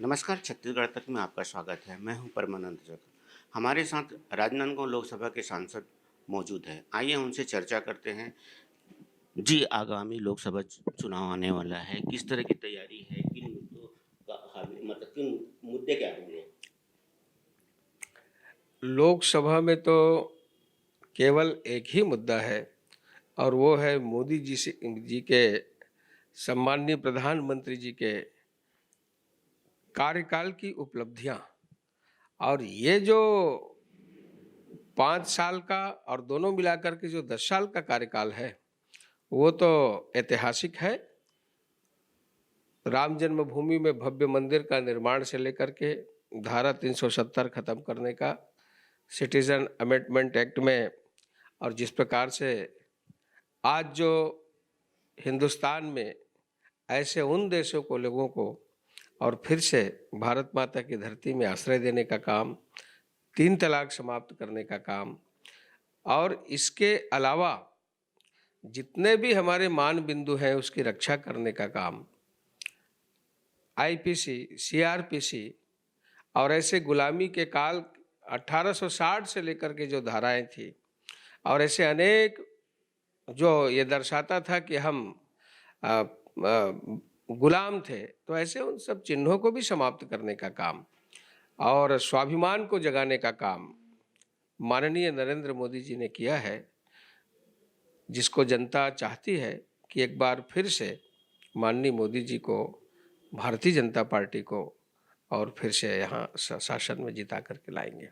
नमस्कार, छत्तीसगढ़ तक में आपका स्वागत है। मैं हूं परमानंद जग। हमारे साथ राजनांदगांव लोकसभा के सांसद मौजूद हैं। आइए उनसे चर्चा करते हैं। जी, आगामी लोकसभा चुनाव आने वाला है, किस तरह की तैयारी है, किन मुद्दों का मतलब किन मुद्दे क्या होंगे? लोकसभा में तो केवल एक ही मुद्दा है और वो है मोदी जी के सम्माननीय प्रधानमंत्री जी के कार्यकाल की उपलब्धियां। और ये जो 5 साल का और दोनों मिलाकर के जो 10 साल का कार्यकाल है वो तो ऐतिहासिक है। राम जन्मभूमि में भव्य मंदिर का निर्माण से लेकर के धारा 370 खत्म करने का, सिटीजन अमेंडमेंट एक्ट में, और जिस प्रकार से आज जो हिंदुस्तान में ऐसे उन देशों को, लोगों को और फिर से भारत माता की धरती में आश्रय देने का काम, 3 तलाक समाप्त करने का काम, और इसके अलावा जितने भी हमारे मान बिंदु हैं उसकी रक्षा करने का काम, आईपीसी, सीआरपीसी और ऐसे गुलामी के काल 1860 से लेकर के जो धाराएं थी और ऐसे अनेक जो ये दर्शाता था कि हम गुलाम थे, तो ऐसे उन सब चिन्हों को भी समाप्त करने का काम और स्वाभिमान को जगाने का काम माननीय नरेंद्र मोदी जी ने किया है, जिसको जनता चाहती है कि एक बार फिर से माननीय मोदी जी को, भारतीय जनता पार्टी को और फिर से यहाँ शासन में जिता करके लाएंगे।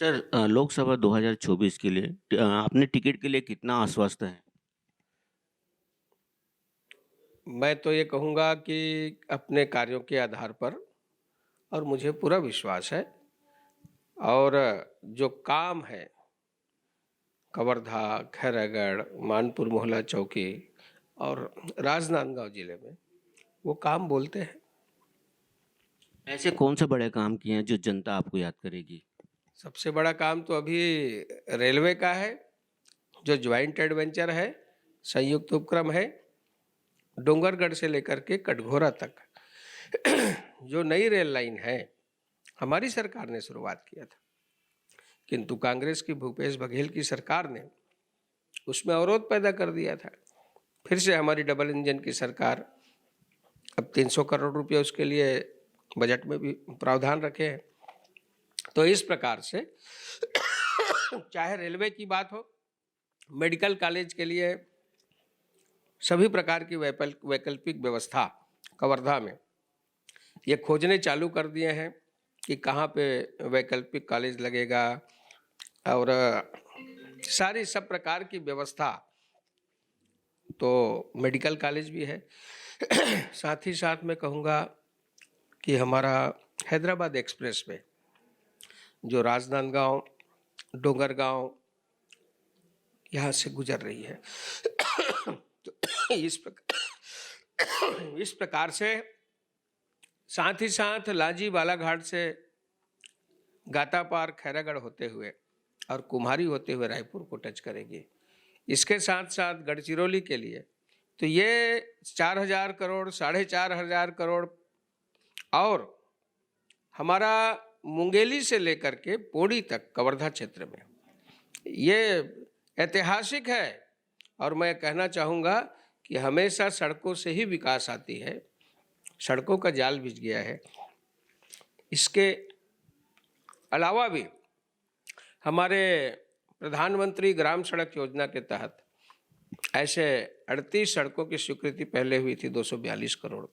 सर, लोकसभा 2024 के लिए अपने टिकट के लिए कितना आश्वस्त हैं? मैं तो ये कहूँगा कि अपने कार्यों के आधार पर, और मुझे पूरा विश्वास है, और जो काम है कवर्धा, खैरागढ़, मानपुर मोहल्ला चौकी और राजनांदगांव जिले में, वो काम बोलते हैं। ऐसे कौन से बड़े काम किए हैं जो जनता आपको याद करेगी? सबसे बड़ा काम तो अभी रेलवे का है, जो ज्वाइंट एडवेंचर है, संयुक्त उपक्रम है, डोंगरगढ़ से लेकर के कटघोरा तक जो नई रेल लाइन है, हमारी सरकार ने शुरुआत किया था, किंतु कांग्रेस की भूपेश बघेल की सरकार ने उसमें अवरोध पैदा कर दिया था। फिर से हमारी डबल इंजन की सरकार अब 300 करोड़ रुपये उसके लिए बजट में भी प्रावधान रखे हैं। तो इस प्रकार से चाहे रेलवे की बात हो, मेडिकल कॉलेज के लिए सभी प्रकार की वैकल्पिक व्यवस्था कवर्धा में ये खोजने चालू कर दिए हैं कि कहाँ पे वैकल्पिक कॉलेज लगेगा, और सारी सब प्रकार की व्यवस्था, तो मेडिकल कॉलेज भी है। साथ ही साथ मैं कहूँगा कि हमारा हैदराबाद एक्सप्रेस में जो राजनांदगांव, डोंगरगांव यहाँ से गुजर रही है, तो इस प्रकार से, साथ ही साथ लांजी बालाघाट से गातापार, खैरागढ़ होते हुए और कुम्हारी होते हुए रायपुर को टच करेगी। इसके साथ साथ गढ़चिरौली के लिए तो ये 4,000 करोड़, 4,500 करोड़, और हमारा मुंगेली से लेकर के पौड़ी तक कवर्धा क्षेत्र में ये ऐतिहासिक है। और मैं कहना चाहूँगा कि हमेशा सड़कों से ही विकास आती है, सड़कों का जाल बिछ गया है। इसके अलावा भी हमारे प्रधानमंत्री ग्राम सड़क योजना के तहत ऐसे 38 सड़कों की स्वीकृति पहले हुई थी, 242 करोड़।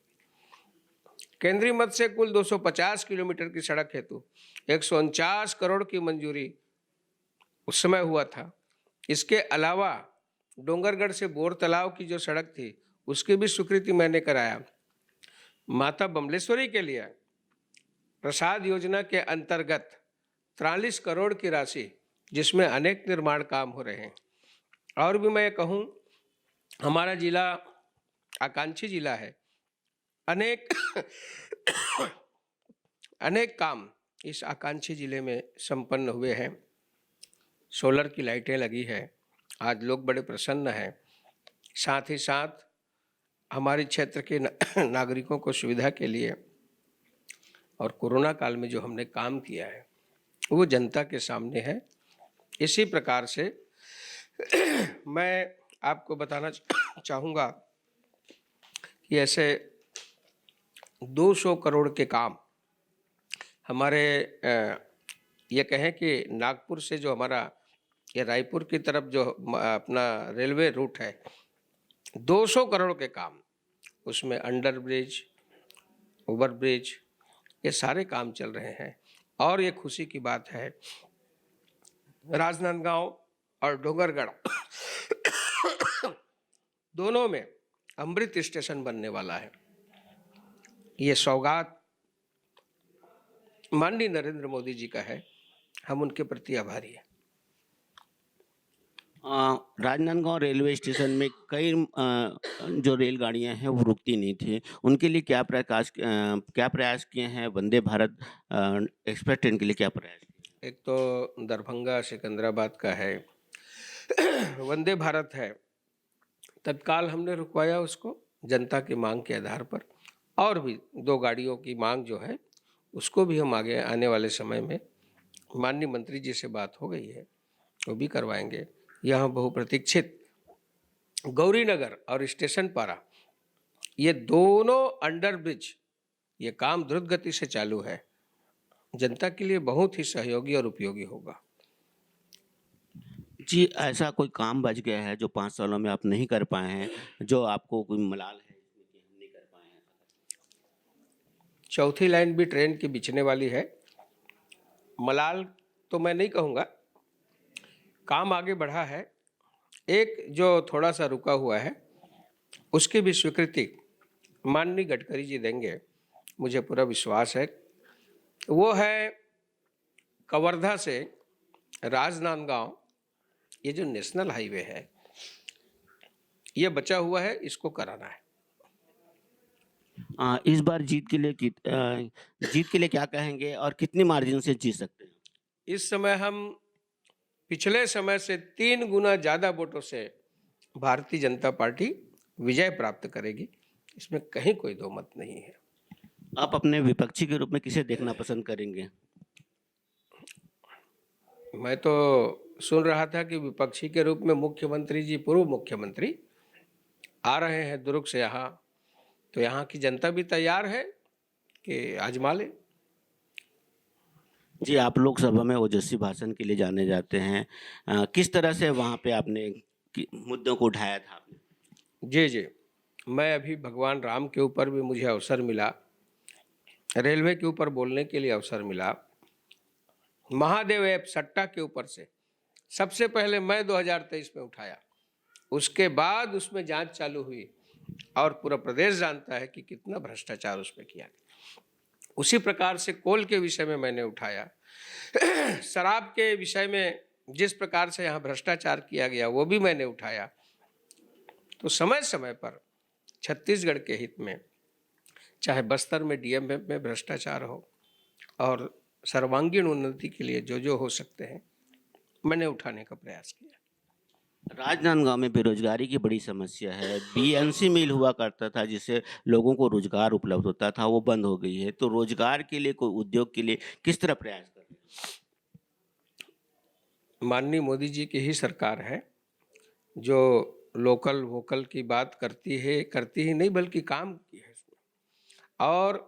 केंद्रीय मद से कुल 250 किलोमीटर की सड़क हेतु 149 करोड़ की मंजूरी उस समय हुआ था। इसके अलावा डोंगरगढ़ से बोर तालाब की जो सड़क थी उसकी भी स्वीकृति मैंने कराया। माता बमलेश्वरी के लिए प्रसाद योजना के अंतर्गत 43 करोड़ की राशि, जिसमें अनेक निर्माण काम हो रहे हैं। और भी मैं कहूँ, हमारा जिला आकांक्षी जिला है, अनेक अनेक काम इस आकांक्षी जिले में संपन्न हुए हैं। सोलर की लाइटें लगी है, आज लोग बड़े प्रसन्न हैं। साथ ही साथ हमारे क्षेत्र के नागरिकों को सुविधा के लिए और कोरोना काल में जो हमने काम किया है वो जनता के सामने है। इसी प्रकार से मैं आपको बताना चाहूँगा कि ऐसे 200 करोड़ के काम हमारे ये कहें कि नागपुर से जो हमारा ये रायपुर की तरफ जो अपना रेलवे रूट है, 200 करोड़ के काम, उसमें अंडर ब्रिज, ओवर ब्रिज, ये सारे काम चल रहे हैं। और ये खुशी की बात है, राजनांदगांव और डोंगरगढ़ दोनों में अमृत स्टेशन बनने वाला है। ये सौगात माननीय नरेंद्र मोदी जी का है, हम उनके प्रति आभारी हैं। राजनांदगांव रेलवे स्टेशन में कई जो रेलगाड़ियां हैं वो रुकती नहीं थी, उनके लिए क्या प्रयास किए हैं? वंदे भारत एक्सप्रेस ट्रेन के लिए क्या प्रयास किए? एक तो दरभंगा सिकंदराबाद का है, वंदे भारत है, तत्काल हमने रुकवाया उसको जनता की मांग के आधार पर। और भी 2 गाड़ियों की मांग जो है उसको भी हम आगे आने वाले समय में माननीय मंत्री जी से बात हो गई है, वो भी करवाएंगे। यहाँ बहुप्रतीक्षित गौरीनगर और स्टेशन पारा, ये दोनों अंडर ब्रिज, ये काम द्रुत गति से चालू है, जनता के लिए बहुत ही सहयोगी और उपयोगी होगा। जी, ऐसा कोई काम बच गया है जो 5 सालों में आप नहीं कर पाए हैं, जो आपको कोई मलाल है इसमें कि हम नहीं कर पाए हैं? चौथी लाइन भी ट्रेन की बिछने वाली है। मलाल तो मैं नहीं कहूँगा, काम आगे बढ़ा है। एक जो थोड़ा सा रुका हुआ है उसकी भी स्वीकृति माननीय गडकरी जी देंगे, मुझे पूरा विश्वास है। वो है कवर्धा से राजनांदगांव, ये जो नेशनल हाईवे है, ये बचा हुआ है, इसको कराना है। इस बार जीत के लिए क्या कहेंगे और कितनी मार्जिन से जीत सकते हैं? इस समय हम पिछले समय से 3 गुना ज़्यादा वोटों से भारतीय जनता पार्टी विजय प्राप्त करेगी, इसमें कहीं कोई दो मत नहीं है। आप अपने विपक्षी के रूप में किसे देखना पसंद करेंगे? मैं तो सुन रहा था कि विपक्षी के रूप में मुख्यमंत्री जी, पूर्व मुख्यमंत्री आ रहे हैं दुर्ग से यहाँ, तो यहाँ की जनता भी तैयार है कि आजमा ले। जी, आप लोकसभा में ओजस्वी भाषण के लिए जाने जाते हैं, किस तरह से वहाँ पे आपने मुद्दों को उठाया था आपने? जी, मैं अभी भगवान राम के ऊपर भी मुझे अवसर मिला, रेलवे के ऊपर बोलने के लिए अवसर मिला, महादेव ऐप सट्टा के ऊपर से सबसे पहले मैं 2023 में उठाया, उसके बाद उसमें जांच चालू हुई और पूरा प्रदेश जानता है कि कितना भ्रष्टाचार उसमें किया गया। उसी प्रकार से कोल के विषय में मैंने उठाया, शराब के विषय में जिस प्रकार से यहाँ भ्रष्टाचार किया गया वो भी मैंने उठाया। तो समय समय पर छत्तीसगढ़ के हित में, चाहे बस्तर में डीएम में भ्रष्टाचार हो और सर्वांगीण उन्नति के लिए जो जो हो सकते हैं, मैंने उठाने का प्रयास किया। राजनांदगांव में बेरोजगारी की बड़ी समस्या है। बीएनसी मिल हुआ करता था जिससे लोगों को रोजगार उपलब्ध होता था, वो बंद हो गई है। तो रोजगार के लिए, कोई उद्योग के लिए किस तरह प्रयास कर रहे हैं? माननीय मोदी जी की ही सरकार है जो लोकल वोकल की बात करती ही नहीं बल्कि काम की है इसमें। और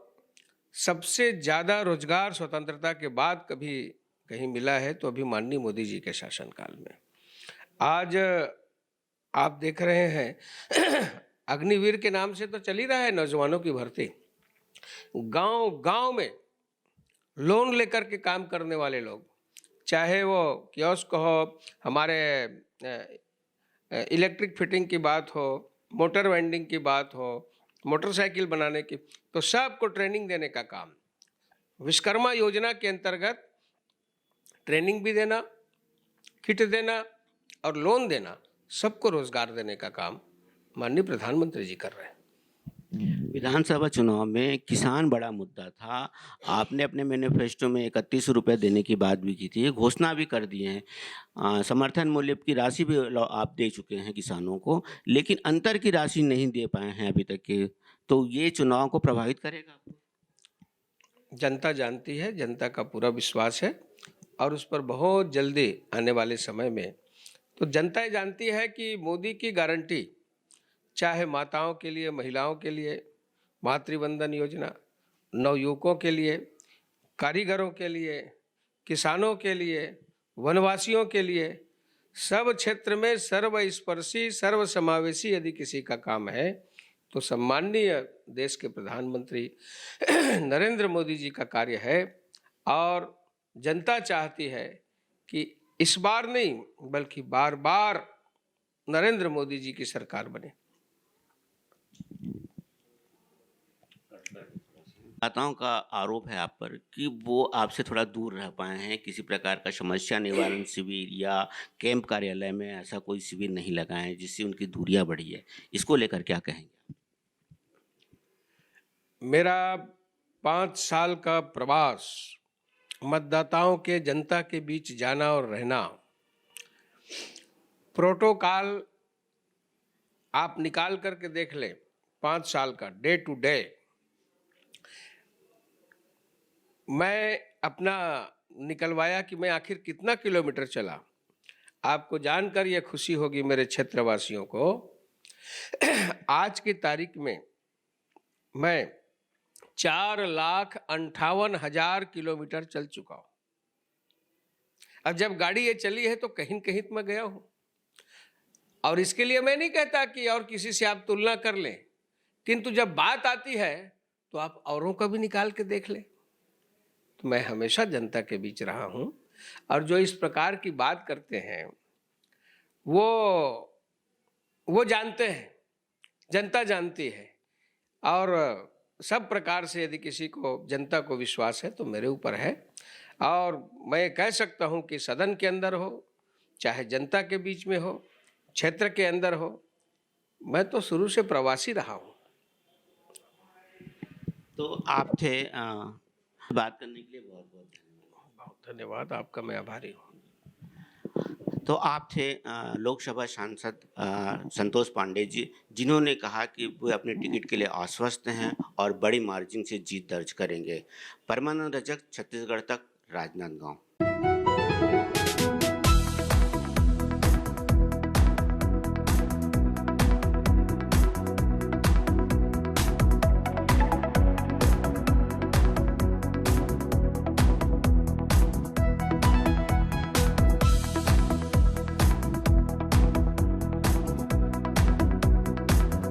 सबसे ज़्यादा रोजगार स्वतंत्रता के बाद कभी कहीं मिला है तो अभी माननीय मोदी जी के शासनकाल में। आज आप देख रहे हैं अग्निवीर के नाम से तो चल ही रहा है नौजवानों की भर्ती। गांव गांव में लोन लेकर के काम करने वाले लोग, चाहे वो कियोस्क हो, हमारे इलेक्ट्रिक फिटिंग की बात हो, मोटर वेंडिंग की बात हो, मोटरसाइकिल बनाने की, तो सबको ट्रेनिंग देने का काम। विश्वकर्मा योजना के अंतर्गत ट्रेनिंग भी देना, किट देना और लोन देना, सबको रोजगार देने का काम माननीय प्रधानमंत्री जी कर रहे हैं। विधानसभा चुनाव में किसान बड़ा मुद्दा था। आपने अपने मैनिफेस्टो में 31 रुपये देने की बात भी की थी, घोषणा भी कर दिए हैं। समर्थन मूल्य की राशि भी आप दे चुके हैं किसानों को, लेकिन अंतर की राशि नहीं दे पाए हैं अभी तक के। तो ये चुनाव को प्रभावित करेगा? जनता जानती है, जनता का पूरा विश्वास है और उस पर बहुत जल्दी आने वाले समय में तो जनता ये जानती है कि मोदी की गारंटी, चाहे माताओं के लिए, महिलाओं के लिए मातृवंदन योजना, नवयुवकों के लिए, कारीगरों के लिए, किसानों के लिए, वनवासियों के लिए, सब क्षेत्र में सर्वस्पर्शी सर्वसमावेशी यदि किसी का काम है तो सम्माननीय देश के प्रधानमंत्री नरेंद्र मोदी जी का कार्य है। और जनता चाहती है कि इस बार नहीं बल्कि बार बार नरेंद्र मोदी जी की सरकार बने। मतदाताओं का आरोप है आप पर कि वो आपसे थोड़ा दूर रह पाए हैं, किसी प्रकार का समस्या निवारण शिविर या कैंप कार्यालय में ऐसा कोई शिविर नहीं लगाए हैं जिससे उनकी दूरियां बढ़ी है। इसको लेकर क्या कहेंगे? मेरा 5 साल का प्रवास, मतदाताओं के, जनता के बीच जाना और रहना, प्रोटोकॉल आप निकाल करके देख लें, 5 साल का डे टू डे मैं अपना निकलवाया कि मैं आखिर कितना किलोमीटर चला। आपको जानकर यह खुशी होगी मेरे क्षेत्रवासियों को, आज की तारीख में मैं 4,58,000 किलोमीटर चल चुका हूँ। अब जब गाड़ी ये चली है तो कहीं न कहीं तो मैं गया हूँ, और इसके लिए मैं नहीं कहता कि और किसी से आप तुलना कर लें, किंतु जब बात आती है तो आप औरों का भी निकाल के देख लें। तो मैं हमेशा जनता के बीच रहा हूँ और जो इस प्रकार की बात करते हैं वो जानते हैं, जनता जानती है। और सब प्रकार से यदि किसी को, जनता को विश्वास है तो मेरे ऊपर है। और मैं कह सकता हूँ कि सदन के अंदर हो, चाहे जनता के बीच में हो, क्षेत्र के अंदर हो, मैं तो शुरू से प्रवासी रहा हूँ। तो आप थे बात करने के लिए बहुत बहुत धन्यवाद। बहुत धन्यवाद, आपका मैं आभारी हूँ। तो आप थे लोकसभा सांसद संतोष पांडे जी, जिन्होंने कहा कि वो अपने टिकट के लिए आश्वस्त हैं और बड़ी मार्जिन से जीत दर्ज करेंगे। परमानंद रजक, छत्तीसगढ़ तक, राजनांदगांव।